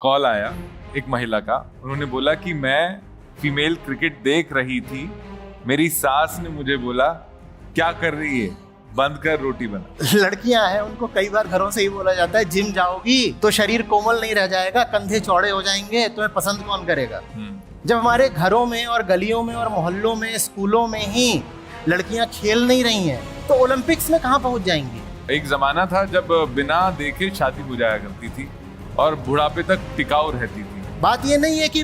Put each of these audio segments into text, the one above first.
Call आया एक महिला का। उन्होंने बोला कि मैं फीमेल क्रिकेट देख रही थी, मेरी सास ने मुझे बोला क्या कर रही है, बंद कर रोटी बना। लड़कियां हैं, उनको कई बार घरों से ही बोला जाता है जिम जाओगी तो शरीर कोमल नहीं रह जाएगा, कंधे चौड़े हो जाएंगे, तुम्हें पसंद कौन करेगा। जब हमारे घरों में और गलियों में और मोहल्लों में स्कूलों में ही लड़कियां खेल नहीं रही हैं तो ओलंपिक्स में कहां पहुंच जाएंगी। एक जमाना था जब बिना देखे शादी हो जाया करती थी और बुढ़ापे तक टिकाऊ रहती थी। बात ये नहीं है कि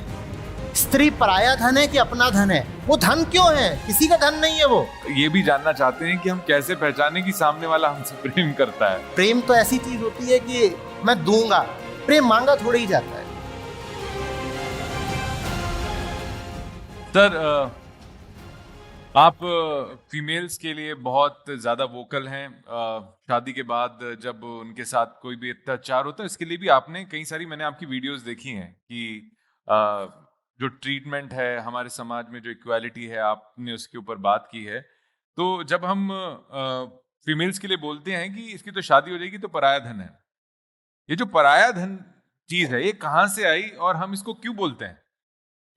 स्त्री पराया धन है कि अपना धन है, वो धन क्यों है, किसी का धन नहीं है। वो ये भी जानना चाहते हैं कि हम कैसे पहचाने कि सामने वाला हमसे प्रेम करता है। प्रेम तो ऐसी चीज होती है कि मैं दूंगा, प्रेम मांगा थोड़ा ही जाता है। सर, आप फीमेल्स के लिए बहुत ज़्यादा वोकल हैं। शादी के बाद जब उनके साथ कोई भी अत्याचार होता है इसके लिए भी आपने कई सारी, मैंने आपकी वीडियोस देखी हैं कि जो ट्रीटमेंट है हमारे समाज में, जो इक्वालिटी है, आपने उसके ऊपर बात की है। तो जब हम फीमेल्स के लिए बोलते हैं कि इसकी तो शादी हो जाएगी तो पराया धन है, ये जो पराया धन चीज़ है ये कहाँ से आई और हम इसको क्यों बोलते हैं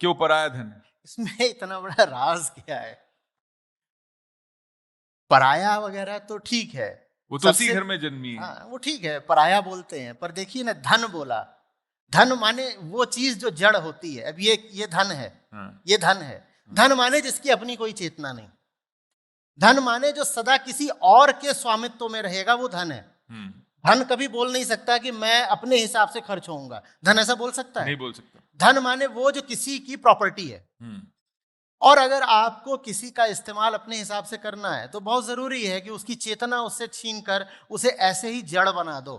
कि वो पराया धन है? इसमें इतना बड़ा राज क्या है। पराया वगैरह तो ठीक है, वो तो उसी घर में जन्मी है। हाँ, वो ठीक है, पराया बोलते हैं, पर देखिए ना, धन बोला, धन माने वो चीज जो जड़ होती है। अब ये धन है, ये धन है। धन माने जिसकी अपनी कोई चेतना नहीं, धन माने जो सदा किसी और के स्वामित्व में रहेगा, वो धन है। धन कभी बोल नहीं सकता कि मैं अपने हिसाब से खर्च होऊंगा, धन ऐसा बोल सकता है? नहीं बोल सकता। धन माने वो जो किसी की प्रॉपर्टी है। और अगर आपको किसी का इस्तेमाल अपने हिसाब से करना है तो बहुत जरूरी है कि उसकी चेतना उससे छीनकर उसे ऐसे ही जड़ बना दो।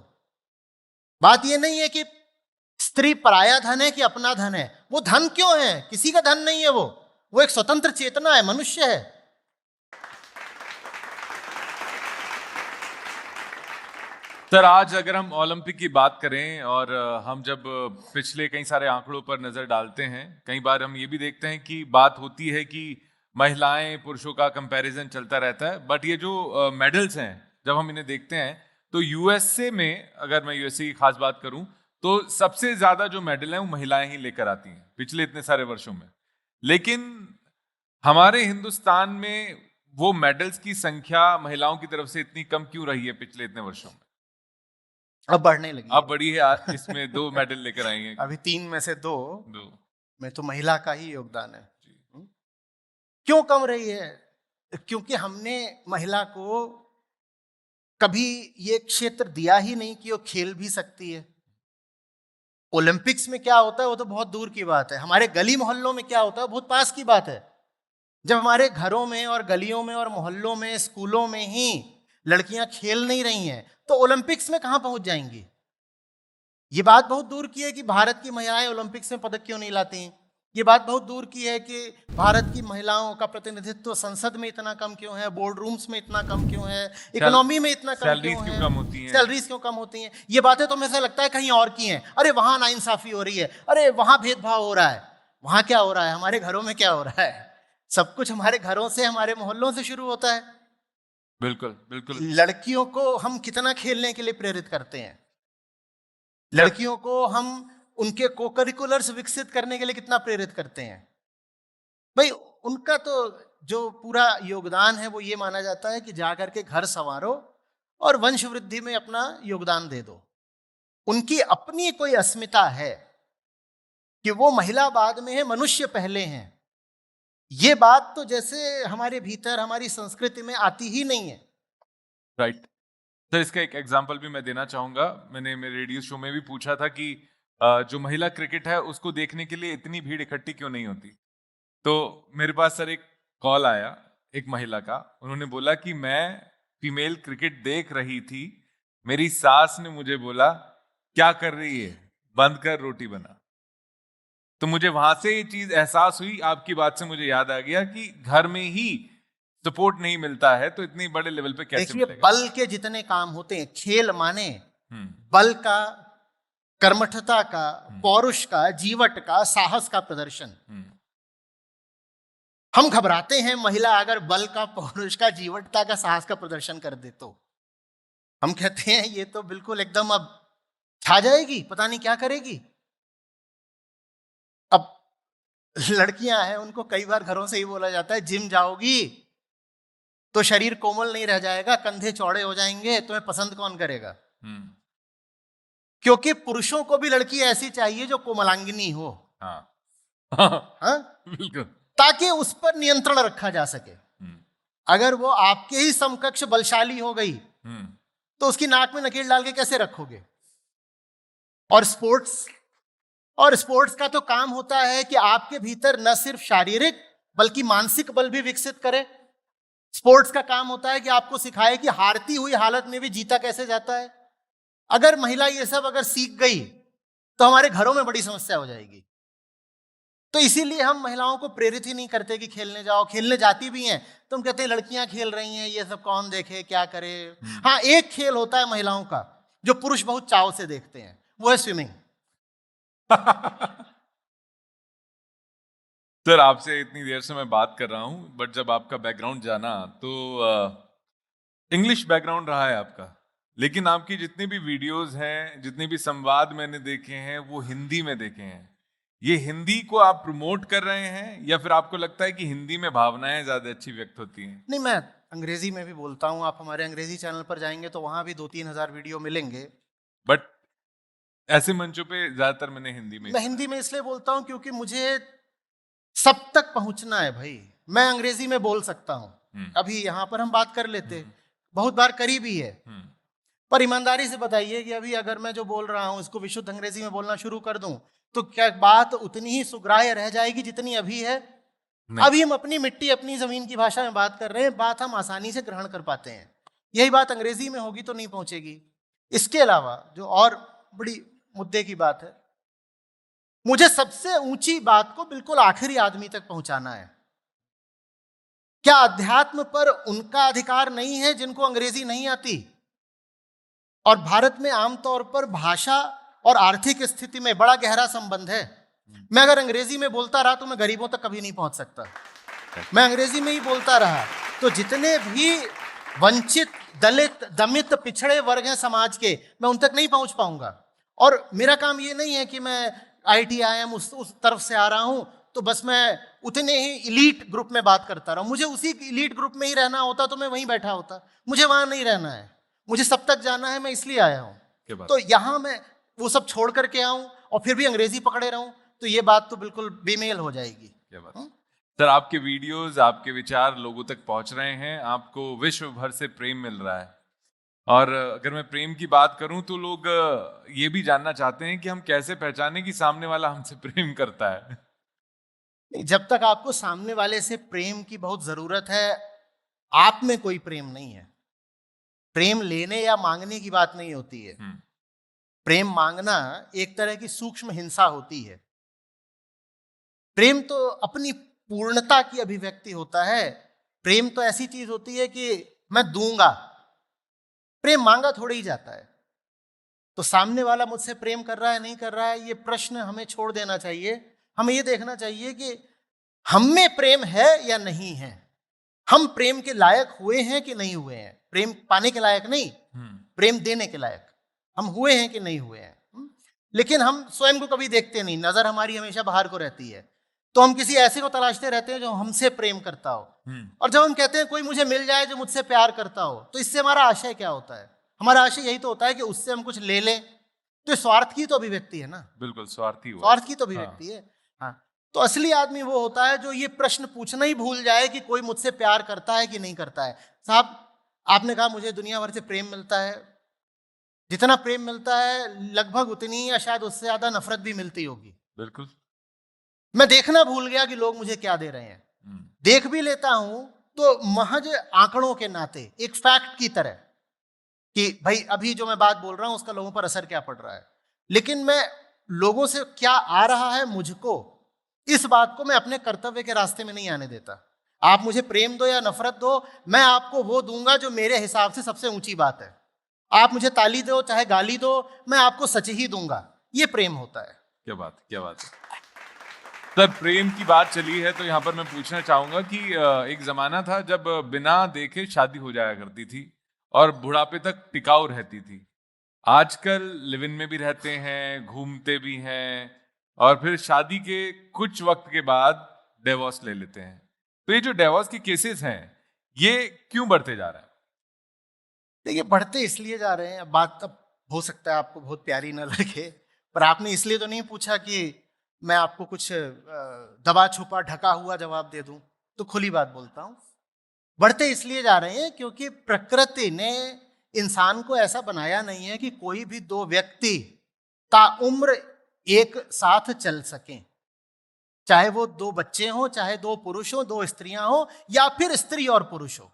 बात यह नहीं है कि स्त्री पराया धन है कि अपना धन है, वो धन क्यों है, किसी का धन नहीं है। वो एक स्वतंत्र चेतना है, मनुष्य है। सर, आज अगर हम ओलंपिक की बात करें और हम जब पिछले कई सारे आंकड़ों पर नजर डालते हैं, कई बार हम ये भी देखते हैं कि बात होती है कि महिलाएं पुरुषों का कंपैरिजन चलता रहता है। बट ये जो मेडल्स हैं, जब हम इन्हें देखते हैं तो यूएसए में, अगर मैं यूएसए की खास बात करूं तो सबसे ज्यादा जो मेडल हैं वो महिलाएं ही लेकर आती हैं पिछले इतने सारे वर्षों में। लेकिन हमारे हिंदुस्तान में वो मेडल्स की संख्या महिलाओं की तरफ से इतनी कम क्यों रही है पिछले इतने वर्षों में? अब बढ़ने लगी, अब बढ़ी है। इसमें 2 मेडल लेकर आई हैं। अभी 3 में से 2 में तो महिला का ही योगदान है। क्यों कम रही है? क्योंकि हमने महिला को कभी ये क्षेत्र दिया ही नहीं कि वो खेल भी सकती है। ओलंपिक्स में क्या होता है वो तो बहुत दूर की बात है, हमारे गली मोहल्लों में क्या होता है बहुत पास की बात है। जब हमारे घरों में और गलियों में और मोहल्लों में स्कूलों में ही लड़कियां खेल नहीं रही हैं तो ओलंपिक्स में कहां पहुंच जाएंगी। ये बात बहुत दूर की है कि भारत की महिलाएं ओलंपिक्स में पदक क्यों नहीं लाती हैं। ये बात बहुत दूर की है कि भारत की महिलाओं का प्रतिनिधित्व संसद में इतना कम क्यों है, बोर्ड रूम्स में इतना कम क्यों है, इकोनॉमी में इतना कम क्यों है, सैलरीज क्यों कम होती हैं। ये बातें तो मुझे ऐसा लगता है कहीं और की हैं। अरे वहां नाइंसाफी हो रही है, अरे वहां भेदभाव हो रहा है। वहां क्या हो रहा है? हमारे घरों में क्या हो रहा है? सब कुछ हमारे घरों से, हमारे मोहल्लों से शुरू होता है। बिल्कुल बिल्कुल। लड़कियों को हम कितना खेलने के लिए प्रेरित करते हैं, लड़कियों को हम उनके को करिकुलर्स विकसित करने के लिए कितना प्रेरित करते हैं। भाई उनका तो जो पूरा योगदान है वो ये माना जाता है कि जाकर के घर संवारो और वंश वृद्धि में अपना योगदान दे दो। उनकी अपनी कोई अस्मिता है कि वो महिला बाद में है, मनुष्य पहले हैं। ये बात तो जैसे हमारे भीतर, हमारी संस्कृति में आती ही नहीं है। राइट। सर, इसका एक एग्जांपल भी मैं देना चाहूंगा। मैंने मेरे रेडियो शो में भी पूछा था कि जो महिला क्रिकेट है उसको देखने के लिए इतनी भीड़ इकट्ठी क्यों नहीं होती। तो मेरे पास सर एक कॉल आया एक महिला का। उन्होंने बोला कि मैं फीमेल क्रिकेट देख रही थी, मेरी सास ने मुझे बोला क्या कर रही है, बंद कर रोटी बना। तो मुझे वहां से ये चीज एहसास हुई, आपकी बात से मुझे याद आ गया कि घर में ही सपोर्ट नहीं मिलता है तो इतनी बड़े लेवल पे कैसे मिलेगा। बल के जितने काम होते हैं, खेल माने बल का, कर्मठता का, पौरुष का, जीवट का, साहस का प्रदर्शन। हम घबराते हैं महिला अगर बल का, पौरुष का, जीवटता का, साहस का प्रदर्शन कर दे तो हम कहते हैं ये तो बिल्कुल एकदम अब छा जाएगी, पता नहीं क्या करेगी। लड़कियां हैं उनको कई बार घरों से ही बोला जाता है जिम जाओगी तो शरीर कोमल नहीं रह जाएगा, कंधे चौड़े हो जाएंगे, तुम्हें पसंद कौन करेगा? क्योंकि पुरुषों को भी लड़की ऐसी चाहिए जो कोमलांगिनी हो। हाँ हाँ? बिल्कुल, ताकि उस पर नियंत्रण रखा जा सके। अगर वो आपके ही समकक्ष बलशाली हो गई तो उसकी नाक में नकेल डाल के कैसे रखोगे? और स्पोर्ट्स का तो काम होता है कि आपके भीतर न सिर्फ शारीरिक बल्कि मानसिक बल भी विकसित करे। स्पोर्ट्स का काम होता है कि आपको सिखाए कि हारती हुई हालत में भी जीता कैसे जाता है। अगर महिला ये सब अगर सीख गई तो हमारे घरों में बड़ी समस्या हो जाएगी। तो इसीलिए हम महिलाओं को प्रेरित ही नहीं करते कि खेलने जाओ। खेलने जाती भी हैं तो हम कहते हैं लड़कियां खेल रही हैं, ये सब कौन देखे क्या करे। हाँ, एक खेल होता है महिलाओं का जो पुरुष बहुत चाव से देखते हैं, वो है स्विमिंग। सर आपसे इतनी देर से मैं बात कर रहा हूं, बट जब आपका बैकग्राउंड जाना तो इंग्लिश बैकग्राउंड रहा है आपका, लेकिन आपकी जितनी भी वीडियोस हैं, जितने भी संवाद मैंने देखे हैं वो हिंदी में देखे हैं। ये हिंदी को आप प्रमोट कर रहे हैं या फिर आपको लगता है कि हिंदी में भावनाएं ज्यादा अच्छी व्यक्त होती हैं? नहीं, मैं अंग्रेजी में भी बोलता हूँ। आप हमारे अंग्रेजी चैनल पर जाएंगे तो वहां भी 2-3 हजार वीडियो मिलेंगे। बट ऐसे मंचों पे ज्यादातर मैंने हिंदी में मैं हिंदी में इसलिए बोलता हूँ क्योंकि मुझे सब तक पहुंचना है भाई। मैं अंग्रेजी में बोल सकता हूँ, अभी यहाँ पर हम बात कर लेते, बहुत बार करी भी है। पर ईमानदारी से बताइए कि अभी अगर मैं जो बोल रहा हूँ इसको विशुद्ध अंग्रेजी में बोलना शुरू कर दूं तो क्या बात उतनी ही सुग्राह्य रह जाएगी जितनी अभी है? अभी हम अपनी मिट्टी अपनी जमीन की भाषा में बात कर रहे हैं, बात हम आसानी से ग्रहण कर पाते हैं। यही बात अंग्रेजी में होगी तो नहीं पहुंचेगी। इसके अलावा जो और बड़ी मुद्दे की बात है, मुझे सबसे ऊंची बात को बिल्कुल आखिरी आदमी तक पहुंचाना है। क्या अध्यात्म पर उनका अधिकार नहीं है जिनको अंग्रेजी नहीं आती? और भारत में आमतौर पर भाषा और आर्थिक स्थिति में बड़ा गहरा संबंध है। मैं अगर अंग्रेजी में बोलता रहा तो मैं गरीबों तक कभी नहीं पहुंच सकता। मैं अंग्रेजी में ही बोलता रहा तो जितने भी वंचित, दलित, दमित, पिछड़े वर्ग हैं समाज के, मैं उन तक नहीं पहुंच पाऊंगा। और मेरा काम ये नहीं है कि मैं IIM उस तरफ से आ रहा हूं तो बस मैं उतने ही इलीट ग्रुप में बात करता रहा। मुझे उसी इलीट ग्रुप में ही रहना होता तो मैं वहीं बैठा होता। मुझे वहां नहीं रहना है, मुझे सब तक जाना है। मैं इसलिए आया हूं। तो यहां मैं वो सब छोड़ करके आऊं और फिर भी अंग्रेजी पकड़े रहूं तो ये बात तो बिल्कुल बेमेल हो जाएगी। क्या बात? सर आपके वीडियोस, आपके विचार लोगों तक पहुंच रहे हैं, आपको विश्व भर से प्रेम मिल रहा है। और अगर मैं प्रेम की बात करूं तो लोग ये भी जानना चाहते हैं कि हम कैसे पहचानें कि सामने वाला हमसे प्रेम करता है। जब तक आपको सामने वाले से प्रेम की बहुत जरूरत है, आप में कोई प्रेम नहीं है। प्रेम लेने या मांगने की बात नहीं होती है। प्रेम मांगना एक तरह की सूक्ष्म हिंसा होती है। प्रेम तो अपनी पूर्णता की अभिव्यक्ति होता है। प्रेम तो ऐसी चीज होती है कि मैं दूंगा। प्रेम मांगा थोड़ी ही जाता है। तो सामने वाला मुझसे प्रेम कर रहा है नहीं कर रहा है, ये प्रश्न हमें छोड़ देना चाहिए। हमें ये देखना चाहिए कि हम में प्रेम है या नहीं है, हम प्रेम के लायक हुए हैं कि नहीं हुए हैं। प्रेम पाने के लायक नहीं, प्रेम देने के लायक हम हुए हैं कि नहीं हुए हैं। लेकिन हम स्वयं को कभी देखते नहीं, नजर हमारी हमेशा बाहर को रहती है। तो हम किसी ऐसे को तलाशते रहते हैं जो हमसे प्रेम करता हो। और जब हम कहते हैं कोई मुझे मिल जाए जो मुझसे प्यार करता हो, तो इससे हमारा आशय क्या होता है? हमारा आशय यही तो होता है कि उससे हम कुछ ले लें। तो स्वार्थ की तो अभिव्यक्ति है ना। बिल्कुल स्वार्थ की तो अभिव्यक्ति है। हाँ, तो असली आदमी वो होता है जो ये प्रश्न पूछना ही भूल जाए कि कोई मुझसे प्यार करता है कि नहीं करता है। साहब, आपने कहा मुझे दुनिया भर से प्रेम मिलता है। जितना प्रेम मिलता है लगभग उतनी या शायद उससे ज्यादा नफरत भी मिलती होगी। बिल्कुल। मैं देखना भूल गया कि लोग मुझे क्या दे रहे हैं। देख भी लेता हूं तो महज आंकड़ों के नाते, एक फैक्ट की तरह कि भाई अभी जो मैं बात बोल रहा हूं उसका लोगों पर असर क्या पड़ रहा है। लेकिन मैं लोगों से क्या आ रहा है मुझको, इस बात को मैं अपने कर्तव्य के रास्ते में नहीं आने देता। आप मुझे प्रेम दो या नफरत दो, मैं आपको वो दूंगा जो मेरे हिसाब से सबसे ऊंची बात है। आप मुझे ताली दो चाहे गाली दो, मैं आपको सच ही दूंगा। ये प्रेम होता है। क्या बात, क्या बात है। सर प्रेम की बात चली है तो यहाँ पर मैं पूछना चाहूंगा कि एक जमाना था जब बिना देखे शादी हो जाया करती थी और बुढ़ापे तक टिकाऊ रहती थी। आजकल लिव इन में भी रहते हैं, घूमते भी हैं, और फिर शादी के कुछ वक्त के बाद डिवोर्स ले लेते हैं। तो ये जो डिवोर्स के केसेस हैं ये क्यों बढ़ते जा रहे हैं? देखिए, बढ़ते इसलिए जा रहे हैं, अब बात अब हो सकता है आपको बहुत प्यारी न लगे, पर आपने इसलिए तो नहीं पूछा कि मैं आपको कुछ दबा छुपा ढका हुआ जवाब दे दूं। तो खुली बात बोलता हूं, बढ़ते इसलिए जा रहे हैं क्योंकि प्रकृति ने इंसान को ऐसा बनाया नहीं है कि कोई भी दो व्यक्ति ताउम्र एक साथ चल सकें, चाहे वो दो बच्चे हों, चाहे दो पुरुष हो, दो स्त्रियां हो, या फिर स्त्री और पुरुष हो।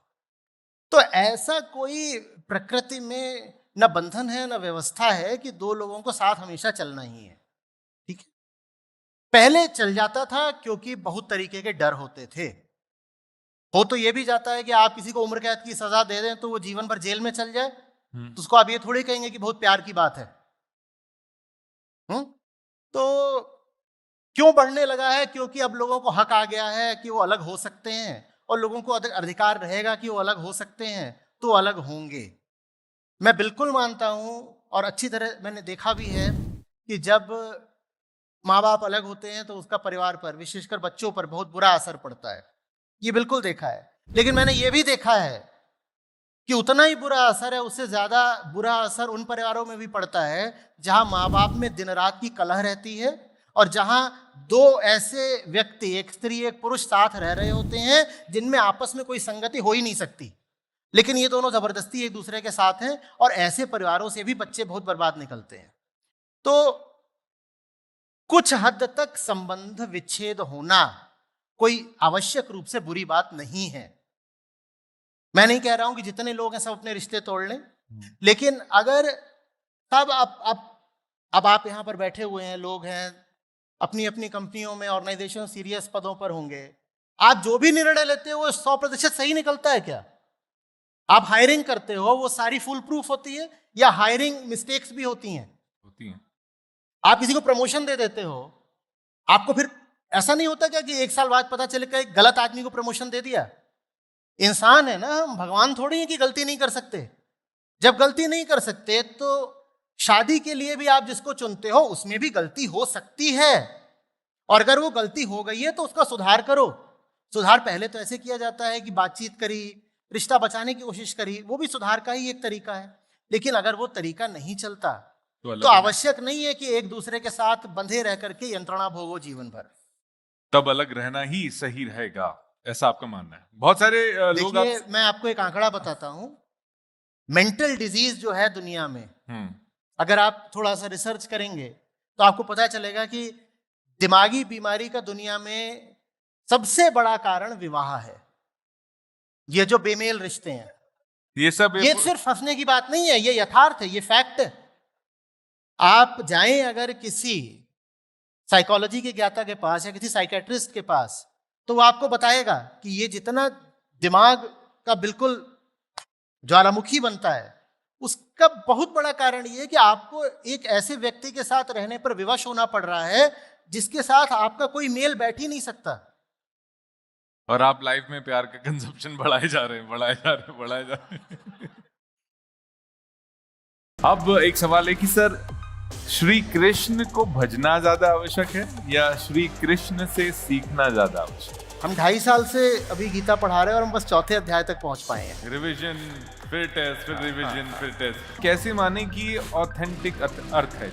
तो ऐसा कोई प्रकृति में न बंधन है न व्यवस्था है कि दो लोगों को साथ हमेशा चलना ही है। ठीक है, पहले चल जाता था क्योंकि बहुत तरीके के डर होते थे। हो तो ये भी जाता है कि आप किसी को उम्र कैद की सजा दे दें तो वो जीवन भर जेल में चल जाए, तो उसको आप ये थोड़ी कहेंगे कि बहुत प्यार की बात है। तो क्यों बढ़ने लगा है? क्योंकि अब लोगों को हक आ गया है कि वो अलग हो सकते हैं, और लोगों को अधिकार रहेगा कि वो अलग हो सकते हैं तो अलग होंगे। मैं बिल्कुल मानता हूं, और अच्छी तरह मैंने देखा भी है कि जब माँ बाप अलग होते हैं तो उसका परिवार पर, विशेषकर बच्चों पर बहुत बुरा असर पड़ता है। ये बिल्कुल देखा है। लेकिन मैंने ये भी देखा है कि उतना ही बुरा असर है, उससे ज्यादा बुरा असर उन परिवारों में भी पड़ता है जहां माँ बाप में दिन रात की कलह रहती है, और जहां दो ऐसे व्यक्ति, एक स्त्री एक पुरुष, साथ रह रहे होते हैं जिनमें आपस में कोई संगति हो ही नहीं सकती, लेकिन ये दोनों जबरदस्ती एक दूसरे के साथ हैं, और ऐसे परिवारों से भी बच्चे बहुत बर्बाद निकलते हैं। तो कुछ हद तक संबंध विच्छेद होना कोई आवश्यक रूप से बुरी बात नहीं है। मैं नहीं कह रहा हूं कि जितने लोग हैं सब अपने रिश्ते तोड़ लें, लेकिन अगर सब अब आप यहां पर बैठे हुए हैं, लोग हैं अपनी अपनी कंपनियों में, ऑर्गेनाइजेशन, सीरियस पदों पर होंगे, आप जो भी निर्णय लेते हो वो 100% सही निकलता है क्या? आप हायरिंग करते हो वो सारी फुल प्रूफ होती है, या हायरिंग मिस्टेक्स भी होती हैं? होती हैं। आप किसी को प्रमोशन दे देते हो, आपको फिर ऐसा नहीं होता क्या कि 1 साल बाद पता चले कि गलत आदमी को प्रमोशन दे दिया? इंसान है ना हम, भगवान थोड़ी है कि गलती नहीं कर सकते। जब गलती नहीं कर सकते तो शादी के लिए भी आप जिसको चुनते हो उसमें भी गलती हो सकती है, और अगर वो गलती हो गई है तो उसका सुधार करो। सुधार पहले तो ऐसे किया जाता है कि बातचीत करी, रिश्ता बचाने की कोशिश करी, वो भी सुधार का ही एक तरीका है। लेकिन अगर वो तरीका नहीं चलता तो आवश्यक नहीं है कि एक दूसरे के साथ बंधे रह करके यंत्रणा भोगो जीवन भर। तब अलग रहना ही सही रहेगा, ऐसा आपका मानना है? बहुत सारे लोग मैं आपको एक आंकड़ा बताता हूं। मेंटल डिजीज जो है दुनिया में, अगर आप थोड़ा सा रिसर्च करेंगे तो आपको पता चलेगा कि दिमागी बीमारी का दुनिया में सबसे बड़ा कारण विवाह है। ये जो बेमेल रिश्ते हैं, ये सिर्फ हंसने की बात नहीं है, ये यथार्थ है, ये फैक्ट है। आप जाएं अगर किसी साइकोलॉजी के ज्ञाता के पास या किसी साइकेट्रिस्ट के पास, तो वो आपको बताएगा कि ये जितना दिमाग का बिल्कुल ज्वालामुखी बनता है, उसका बहुत बड़ा कारण ये है कि आपको एक ऐसे व्यक्ति के साथ रहने पर विवश होना पड़ रहा है जिसके साथ आपका कोई मेल बैठ ही नहीं सकता। और आप लाइफ में प्यार का कंजप्शन बढ़ाए जा रहे हैं। अब एक सवाल है कि सर, श्री कृष्ण को भजना ज्यादा आवश्यक है या श्री कृष्ण से सीखना ज्यादा आवश्यक है? हम 2.5 साल से अभी गीता पढ़ा रहे हैं और हम बस 4थे अध्याय तक पहुंच पाए हैं। रिवीजन, फिर टेस्ट, फिर रिवीजन, फिर टेस्ट। कैसे माने कि ऑथेंटिक अर्थ है?